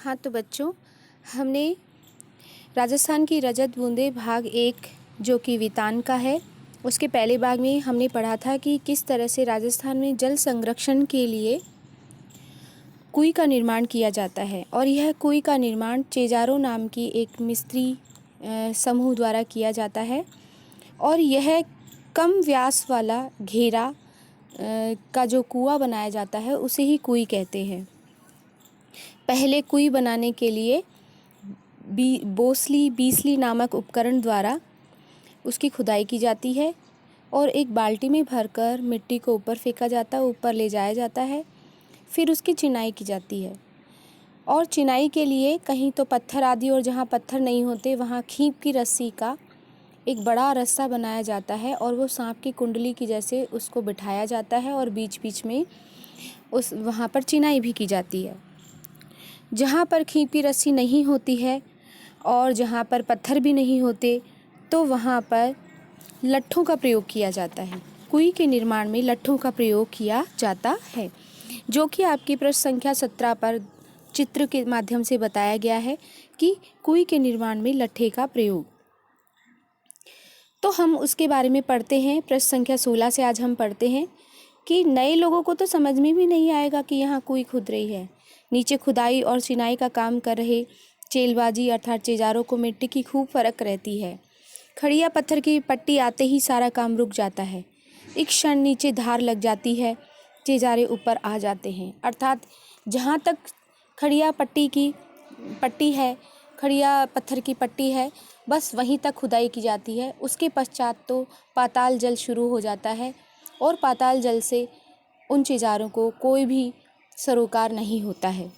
हाँ तो बच्चों, हमने राजस्थान की रजत बूंदें भाग 1 जो कि वितान का है, उसके पहले भाग में हमने पढ़ा था कि किस तरह से राजस्थान में जल संरक्षण के लिए कुएं का निर्माण किया जाता है। और यह कुएं का निर्माण चेजारो नाम की एक मिस्त्री समूह द्वारा किया जाता है। और यह कम व्यास वाला घेरा का जो कुआं बनाया जाता है उसे ही कुएं कहते हैं। पहले कुएं बनाने के लिए बीसली नामक उपकरण द्वारा उसकी खुदाई की जाती है और एक बाल्टी में भरकर मिट्टी को ऊपर फेंका जाता है, ऊपर ले जाया जाता है। फिर उसकी चिनाई की जाती है। और चिनाई के लिए कहीं तो पत्थर आदि, और जहाँ पत्थर नहीं होते वहाँ खींप की रस्सी का एक बड़ा रस्सा बनाया जाता है और वो सांप की कुंडली की जैसे उसको बिठाया जाता है और बीच बीच में वहाँ पर चिनाई भी की जाती है। जहाँ पर खींप की रस्सी नहीं होती है और जहाँ पर पत्थर भी नहीं होते तो वहाँ पर लट्ठों का प्रयोग किया जाता है। कुएं के निर्माण में लट्ठों का प्रयोग किया जाता है, जो कि आपकी प्रश्न संख्या 17 पर चित्र के माध्यम से बताया गया है कि कुएं के निर्माण में लट्ठे का प्रयोग। तो हम उसके बारे में पढ़ते हैं। प्रश्न संख्या 16 से आज हम पढ़ते हैं कि नए लोगों को तो समझ में भी नहीं आएगा कि यहाँ कुएं खुद रही है। नीचे खुदाई और चिनाई का काम कर रहे चेलबाजी अर्थात चेजारों को मिट्टी की खूब फर्क रहती है। खड़िया पत्थर की पट्टी आते ही सारा काम रुक जाता है। एक क्षण नीचे धार लग जाती है, चेजारे ऊपर आ जाते हैं। अर्थात जहाँ तक खड़िया पत्थर की पट्टी है, बस वहीं तक खुदाई की जाती है। उसके पश्चात तो पाताल जल शुरू हो जाता है और पाताल जल से उन चेजारों को कोई भी सरोकार नहीं होता है।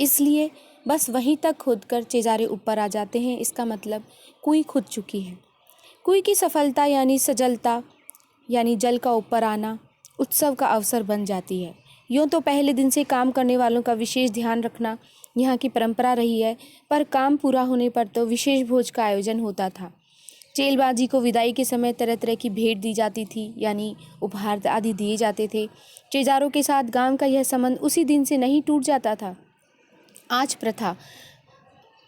इसलिए बस वहीं तक खोदकर चेजारे ऊपर आ जाते हैं। इसका मतलब कुएं खुद चुकी है। कुएं की सफलता यानी सजलता यानी जल का ऊपर आना उत्सव का अवसर बन जाती है। यूँ तो पहले दिन से काम करने वालों का विशेष ध्यान रखना यहाँ की परंपरा रही है, पर काम पूरा होने पर तो विशेष भोज का आयोजन होता था। चेलबाजी को विदाई के समय तरह तरह की भेंट दी जाती थी, यानी उपहार आदि दिए जाते थे। चेजारों के साथ गांव का यह संबंध उसी दिन से नहीं टूट जाता था।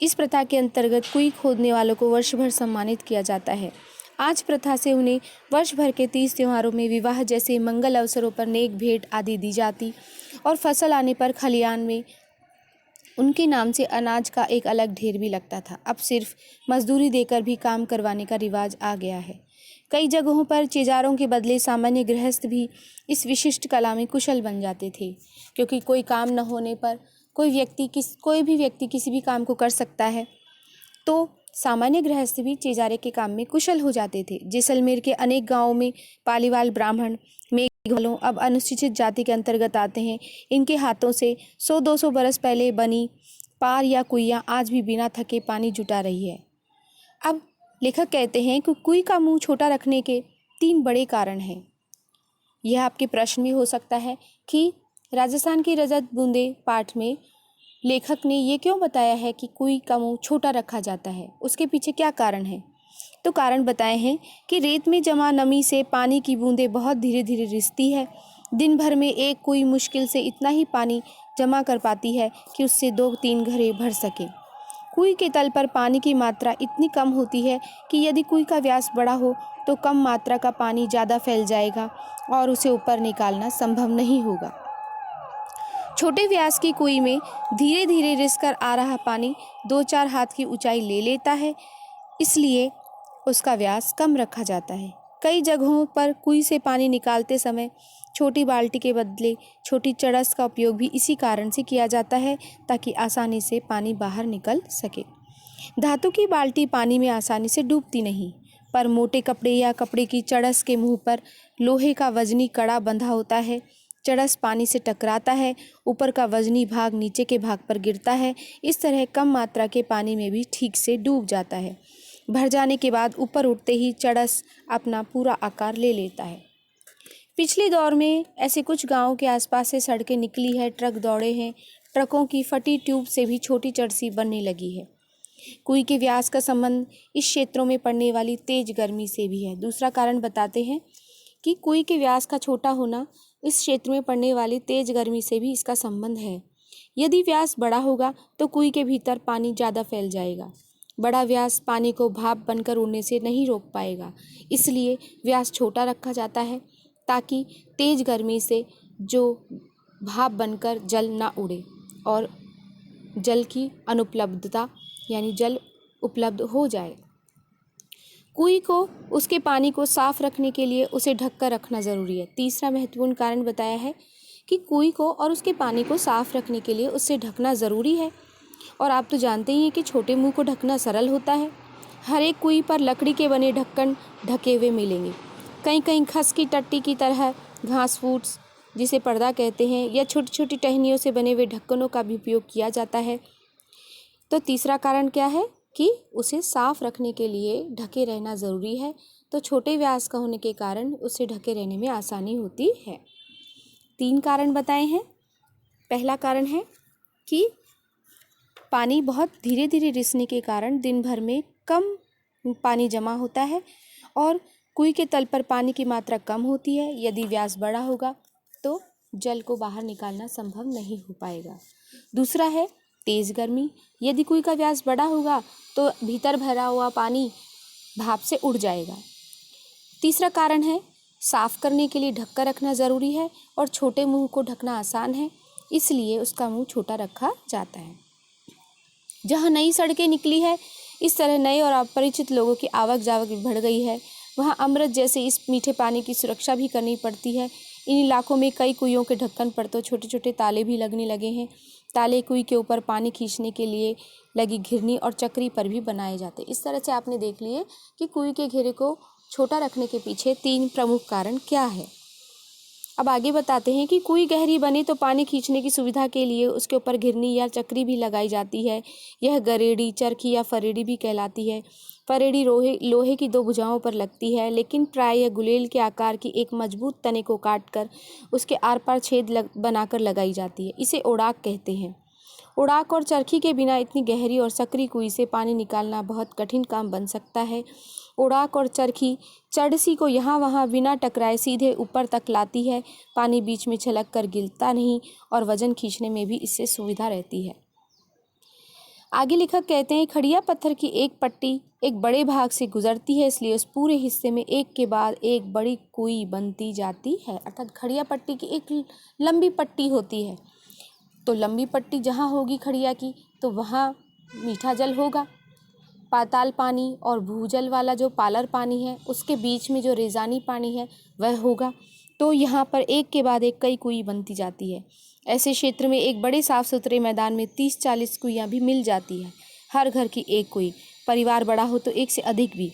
इस प्रथा के अंतर्गत कुएं खोदने वालों को वर्ष भर सम्मानित किया जाता है। आज प्रथा से उन्हें वर्ष भर के 30 त्योहारों में, विवाह जैसे मंगल अवसरों पर नेक भेंट आदि दी जाती और फसल आने पर खलियान में उनके नाम से अनाज का एक अलग ढेर भी लगता था। अब सिर्फ मजदूरी देकर भी काम करवाने का रिवाज आ गया है। कई जगहों पर चेजारों के बदले सामान्य गृहस्थ भी इस विशिष्ट कला में कुशल बन जाते थे, क्योंकि कोई काम न होने पर कोई भी व्यक्ति किसी भी काम को कर सकता है। तो सामान्य गृहस्थ भी चेजारे के काम में कुशल हो जाते थे। जैसलमेर के अनेक गांवों में पालीवाल ब्राह्मण मेघवालों अब अनुसूचित जाति के अंतर्गत आते हैं। इनके हाथों से 100-200 बरस पहले बनी पार या कुइयाँ आज भी बिना थके पानी जुटा रही है। अब लेखक कहते हैं कि कुएं का मुंह छोटा रखने के 3 बड़े कारण हैं। यह आपके प्रश्न में हो सकता है कि राजस्थान की रजत बूंदे पाठ में लेखक ने ये क्यों बताया है कि कुएं का मुंह छोटा रखा जाता है, उसके पीछे क्या कारण है। तो कारण बताए हैं कि रेत में जमा नमी से पानी की बूंदें बहुत धीरे धीरे रिसती है। दिन भर में एक कुएं मुश्किल से इतना ही पानी जमा कर पाती है कि उससे 2-3 घरे भर सके। कुएं के तल पर पानी की मात्रा इतनी कम होती है कि यदि कुएं का व्यास बड़ा हो तो कम मात्रा का पानी ज़्यादा फैल जाएगा और उसे ऊपर निकालना संभव नहीं होगा। छोटे व्यास की कुएं में धीरे धीरे रिसकर आ रहा पानी 2-4 हाथ की ऊंचाई ले लेता है, इसलिए उसका व्यास कम रखा जाता है। कई जगहों पर कुएं से पानी निकालते समय छोटी बाल्टी के बदले छोटी चड़स का उपयोग भी इसी कारण से किया जाता है, ताकि आसानी से पानी बाहर निकल सके। धातु की बाल्टी पानी में आसानी से डूबती नहीं, पर मोटे कपड़े या कपड़े की चड़स के मुंह पर लोहे का वजनी कड़ा बंधा होता है। चड़स पानी से टकराता है, ऊपर का वजनी भाग नीचे के भाग पर गिरता है। इस तरह कम मात्रा के पानी में भी ठीक से डूब जाता है। भर जाने के बाद ऊपर उठते ही चड़स अपना पूरा आकार ले लेता है। पिछले दौर में ऐसे कुछ गांवों के आसपास से सड़कें निकली है, ट्रक दौड़े हैं। ट्रकों की फटी ट्यूब से भी छोटी चड़सी बनने लगी है। कुएं के व्यास का संबंध इस क्षेत्रों में पड़ने वाली तेज गर्मी से भी है। दूसरा कारण बताते हैं कि कुएं के व्यास का छोटा होना इस क्षेत्र में पड़ने वाली तेज गर्मी से भी इसका संबंध है। यदि व्यास बड़ा होगा तो कुएं के भीतर पानी ज़्यादा फैल जाएगा। बड़ा व्यास पानी को भाप बनकर उड़ने से नहीं रोक पाएगा, इसलिए व्यास छोटा रखा जाता है ताकि तेज गर्मी से जो भाप बनकर जल ना उड़े और जल की अनुपलब्धता यानी जल उपलब्ध हो जाए। कुएं को उसके पानी को साफ रखने के लिए उसे ढककर रखना ज़रूरी है। तीसरा महत्वपूर्ण कारण बताया है कि कुएं को और उसके पानी को साफ रखने के लिए उससे ढकना ज़रूरी है। और आप तो जानते ही हैं कि छोटे मुंह को ढकना सरल होता है। हर एक कुएं पर लकड़ी के बने ढक्कन ढके हुए मिलेंगे। कहीं कहीं खस की टट्टी की तरह घास फूस जिसे पर्दा कहते हैं या छोटी छोटी टहनियों से बने हुए ढक्कनों का भी उपयोग किया जाता है। तो तीसरा कारण क्या है कि उसे साफ रखने के लिए ढके रहना ज़रूरी है। तो छोटे व्यास का होने के कारण उसे ढके रहने में आसानी होती है। 3 कारण बताए हैं। पहला कारण है कि पानी बहुत धीरे धीरे रिसने के कारण दिन भर में कम पानी जमा होता है और कुएं के तल पर पानी की मात्रा कम होती है। यदि व्यास बड़ा होगा तो जल को बाहर निकालना संभव नहीं हो पाएगा। दूसरा है तेज़ गर्मी। यदि कुएं का व्यास बड़ा होगा तो भीतर भरा हुआ पानी भाप से उड़ जाएगा। तीसरा कारण है साफ करने के लिए ढककर रखना ज़रूरी है और छोटे मुंह को ढकना आसान है, इसलिए उसका मुंह छोटा रखा जाता है। जहाँ नई सड़कें निकली है, इस तरह नए और अपरिचित लोगों की आवक जावक भी बढ़ गई है। वहाँ अमृत जैसे इस मीठे पानी की सुरक्षा भी करनी पड़ती है। इन इलाकों में कई कुइयों के ढक्कन पर तो छोटे छोटे ताले भी लगने लगे हैं। ताले कुएं के ऊपर पानी खींचने के लिए लगी घिरनी और चक्री पर भी बनाए जाते हैं। इस तरह से आपने देख लिए कि कुएं के घेरे को छोटा रखने के पीछे 3 प्रमुख कारण क्या है। अब आगे बताते हैं कि कुएं गहरी बने तो पानी खींचने की सुविधा के लिए उसके ऊपर घिरनी या चक्री भी लगाई जाती है। यह गरेड़ी, चरखी या फरेड़ी भी कहलाती है। फरेड़ी लोहे की 2 भुजाओं पर लगती है, लेकिन प्राय यह गुलेल के आकार की एक मजबूत तने को काटकर उसके आर पार छेद बनाकर लगाई जाती है। इसे ओड़ाक कहते हैं। ओड़ाक और चरखी के बिना इतनी गहरी और सकरी कुएं से पानी निकालना बहुत कठिन काम बन सकता है। ओड़ाक और चरखी चड़सी को यहाँ वहाँ बिना टकराए सीधे ऊपर तक लाती है। पानी बीच में छलक कर गिरता नहीं और वजन खींचने में भी इससे सुविधा रहती है। आगे लेखक कहते हैं खड़िया पत्थर की एक पट्टी एक बड़े भाग से गुजरती है, इसलिए उस पूरे हिस्से में एक के बाद एक बड़ी कुएं बनती जाती है। अर्थात खड़िया पट्टी की एक लंबी पट्टी होती है, तो लंबी पट्टी जहाँ होगी खड़िया की तो वहाँ मीठा जल होगा। पाताल पानी और भूजल वाला जो पालर पानी है उसके बीच में जो रेजानी पानी है वह होगा। तो यहाँ पर एक के बाद एक कई कुएं बनती जाती है। ऐसे क्षेत्र में एक बड़े साफ सुथरे मैदान में 30-40 कुइयाँ भी मिल जाती है। हर घर की एक कुएं, परिवार बड़ा हो तो एक से अधिक भी।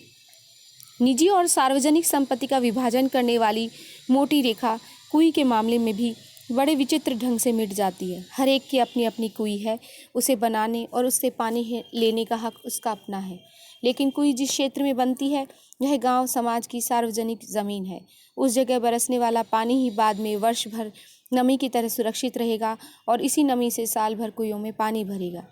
निजी और सार्वजनिक संपत्ति का विभाजन करने वाली मोटी रेखा कुएं के मामले में भी बड़े विचित्र ढंग से मिट जाती है। हर एक की अपनी अपनी कुएं है, उसे बनाने और उससे पानी लेने का हक उसका अपना है। लेकिन कुएं जिस क्षेत्र में बनती है वह गांव समाज की सार्वजनिक ज़मीन है। उस जगह बरसने वाला पानी ही बाद में वर्ष भर नमी की तरह सुरक्षित रहेगा और इसी नमी से साल भर कुइयों में पानी भरेगा।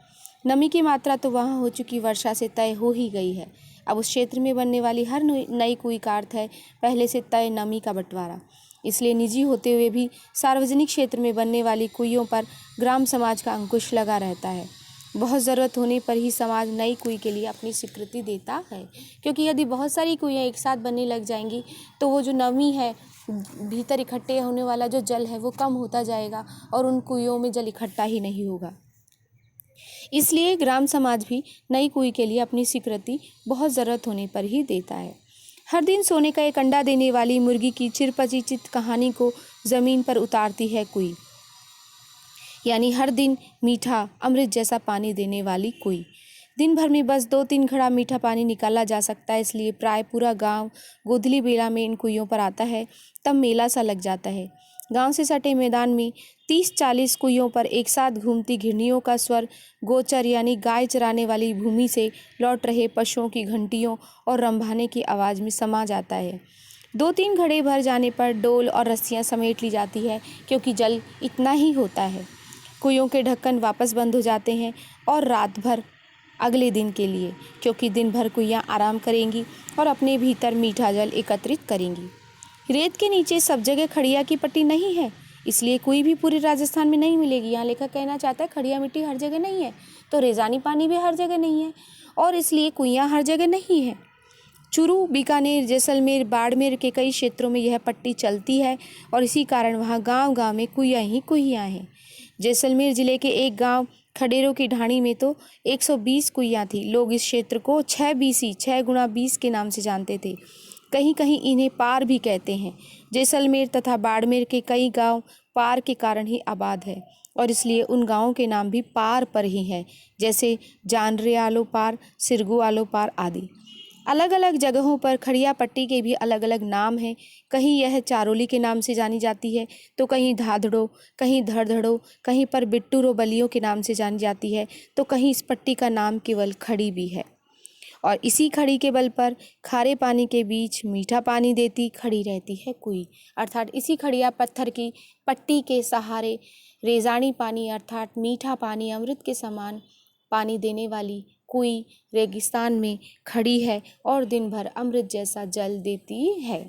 नमी की मात्रा तो वहाँ हो चुकी वर्षा से तय हो ही गई है। अब उस क्षेत्र में बनने वाली हर नई कुएं का अर्थ है पहले से तय नमी का बंटवारा। इसलिए निजी होते हुए भी सार्वजनिक क्षेत्र में बनने वाली कुइयों पर ग्राम समाज का अंकुश लगा रहता है। बहुत ज़रूरत होने पर ही समाज नई कुएं के लिए अपनी स्वीकृति देता है, क्योंकि यदि बहुत सारी कुइयाँ एक साथ बनने लग जाएंगी तो वो जो नमी है, भीतर इकट्ठे होने वाला जो जल है वो कम होता जाएगा और उन कुइयों में जल इकट्ठा ही नहीं होगा। इसलिए ग्राम समाज भी नई कुएं के लिए अपनी स्वीकृति बहुत ज़रूरत होने पर ही देता है। हर दिन सोने का एक अंडा देने वाली मुर्गी की चिरपरिचित कहानी को ज़मीन पर उतारती है कुएं, यानी हर दिन मीठा अमृत जैसा पानी देने वाली कुएं। दिन भर में बस 2-3 घड़ा मीठा पानी निकाला जा सकता है, इसलिए प्राय पूरा गांव गोधली बेला में इन कुइयों पर आता है। तब मेला सा लग जाता है। गांव से सटे मैदान में 30-40 कुइयों पर एक साथ घूमती घिरनियों का स्वर गोचर यानी गाय चराने वाली भूमि से लौट रहे पशुओं की घंटियों और रंभाने की आवाज़ में समा जाता है। 2-3 घड़े भर जाने पर डोल और रस्सियाँ समेट ली जाती है, क्योंकि जल इतना ही होता है। कुइयों के ढक्कन वापस बंद हो जाते हैं और रात भर अगले दिन के लिए, क्योंकि दिन भर कुइयाँ आराम करेंगी और अपने भीतर मीठा जल एकत्रित करेंगी। रेत के नीचे सब जगह खड़िया की पट्टी नहीं है, इसलिए कुई भी पूरे राजस्थान में नहीं मिलेगी। यहाँ लेखक कहना चाहता है खड़िया मिट्टी हर जगह नहीं है, तो रेजानी पानी भी हर जगह नहीं है, और इसलिए कुइयाँ हर जगह नहीं है। चूरू, बीकानेर, जैसलमेर, बाड़मेर के कई क्षेत्रों में यह पट्टी चलती है और इसी कारण वहाँ गांव-गांव में कुइयाँ ही कुइयाँ हैं। जैसलमेर जिले के एक गांव खडेरों की ढाणी में तो 120 कुइयाँ थी। लोग इस क्षेत्र को 6 बीसी 6 गुणा 20 के नाम से जानते थे। कहीं कहीं इन्हें पार भी कहते हैं। जैसलमेर तथा बाड़मेर के कई गांव पार के कारण ही आबाद है और इसलिए उन गांवों के नाम भी पार पर ही हैं, जैसे जानरे आलो पार, सिरगू आलो पार आदि। अलग अलग जगहों पर खड़िया पट्टी के भी अलग अलग नाम हैं। कहीं यह चारोली के नाम से जानी जाती है, तो कहीं धाधड़ो, कहीं धड़धड़ो, कहीं पर बिट्टूरो बलियों के नाम से जानी जाती है, तो कहीं इस पट्टी का नाम केवल खड़ी भी है। और इसी खड़ी के बल पर खारे पानी के बीच मीठा पानी देती खड़ी रहती है कुई। अर्थात इसी खड़िया पत्थर की पट्टी के सहारे रेजानी पानी अर्थात मीठा पानी, अमृत के समान पानी देने वाली कुई रेगिस्तान में खड़ी है और दिन भर अमृत जैसा जल देती है।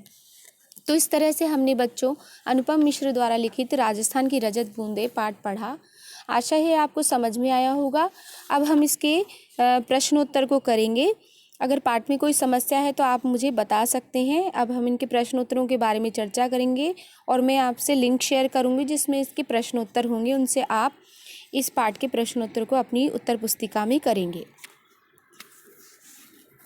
तो इस तरह से हमने बच्चों अनुपम मिश्र द्वारा लिखित राजस्थान की रजत बूंदें पाठ पढ़ा। आशा है आपको समझ में आया होगा। अब हम इसके प्रश्नोत्तर को करेंगे। अगर पाठ में कोई समस्या है तो आप मुझे बता सकते हैं। अब हम इनके प्रश्नोत्तरों के बारे में चर्चा करेंगे और मैं आपसे लिंक शेयर करूंगी जिसमें इसके प्रश्नोत्तर होंगे। उनसे आप इस पाठ के प्रश्नोत्तर को अपनी उत्तर पुस्तिका में करेंगे।